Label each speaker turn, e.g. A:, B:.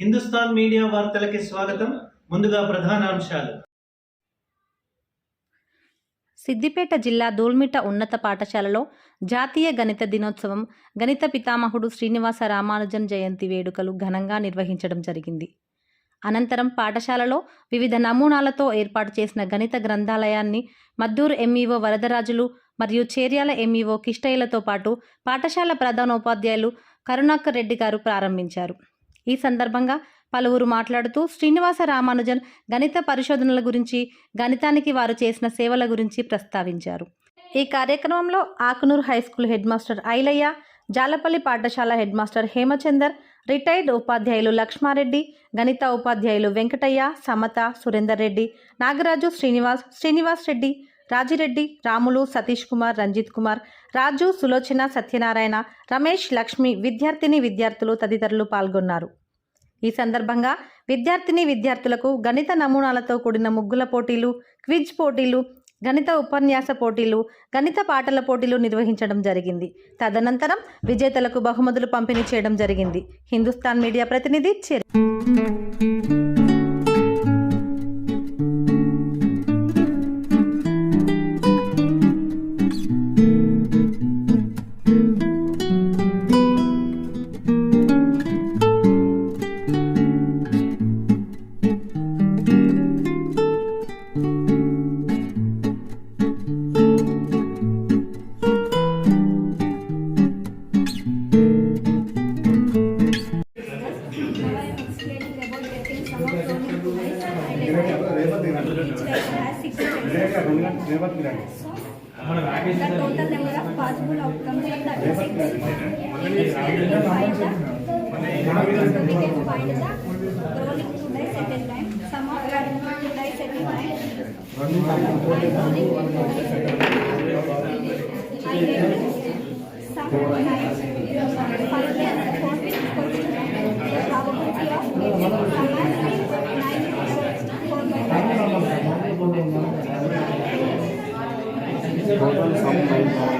A: Hindustan media వార్తలకి స్వాగతం. ముందుగా ప్రధానాంశాలు.
B: సిద్దిపేట జిల్లా దూల్మిట ఉన్నత పాఠశాలలో జాతీయ గణిత దినోత్సవం, గణిత పితామహుడు శ్రీనివాస రామానుజన్ జయంతి వేడుకలు ఘనంగా నిర్వహించడం జరిగింది. అనంతరం పాఠశాలలో వివిధ నమూనాలతో ఏర్పాటు చేసిన గణిత గ్రంథాలయాన్ని మద్దూరు ఎంఈఓ వరదరాజులు మరియు చేర్యాల ఎంఈఓ కిష్టయ్యలతో పాటు పాఠశాల ప్రధానోపాధ్యాయులు కరుణాకర్ రెడ్డి గారు ప్రారంభించారు. ఈ సందర్భంగా పలువురు మాట్లాడుతూ శ్రీనివాస రామానుజన్ గణిత పరిశోధనల గురించి, గణితానికి వారు చేసిన సేవల గురించి ప్రస్తావించారు. ఈ కార్యక్రమంలో Akunuru high school head master Ailayya, Jalapalli పాఠశాల హెడ్ మాస్టర్ హేమచందర్, రిటైర్డ్ ఉపాధ్యాయులు లక్ష్మారెడ్డి, గణిత ఉపాధ్యాయులు వెంకటయ్య, సమత, సురేందర్ రెడ్డి, నాగరాజు, శ్రీనివాస్ రెడ్డి, రాజిరెడ్డి, రాములు, సతీష్ కుమార్, రంజిత్ కుమార్, రాజు, సులోచన, సత్యనారాయణ, రమేష్, లక్ష్మి, విద్యార్థులు తదితరులు పాల్గొన్నారు. ఈ సందర్భంగా విద్యార్థులకు గణిత నమూనాలతో కూడిన ముగ్గుల పోటీలు, క్విజ్ పోటీలు, గణిత ఉపన్యాస పోటీలు, గణిత పాటల పోటీలు నిర్వహించడం జరిగింది. తదనంతరం విజేతలకు బహుమతులు పంపిణీ చేయడం జరిగింది. హిందుస్థాన్ మీడియా ప్రతినిధి
C: The total number of possible outcomes of the district. We can find the rolling two dice at a time. Sum of two dice at a time. Sum of 9. Find the answer for which equals to 9. The probability of getting sum as 9 4 by 5.
D: Total sum 9.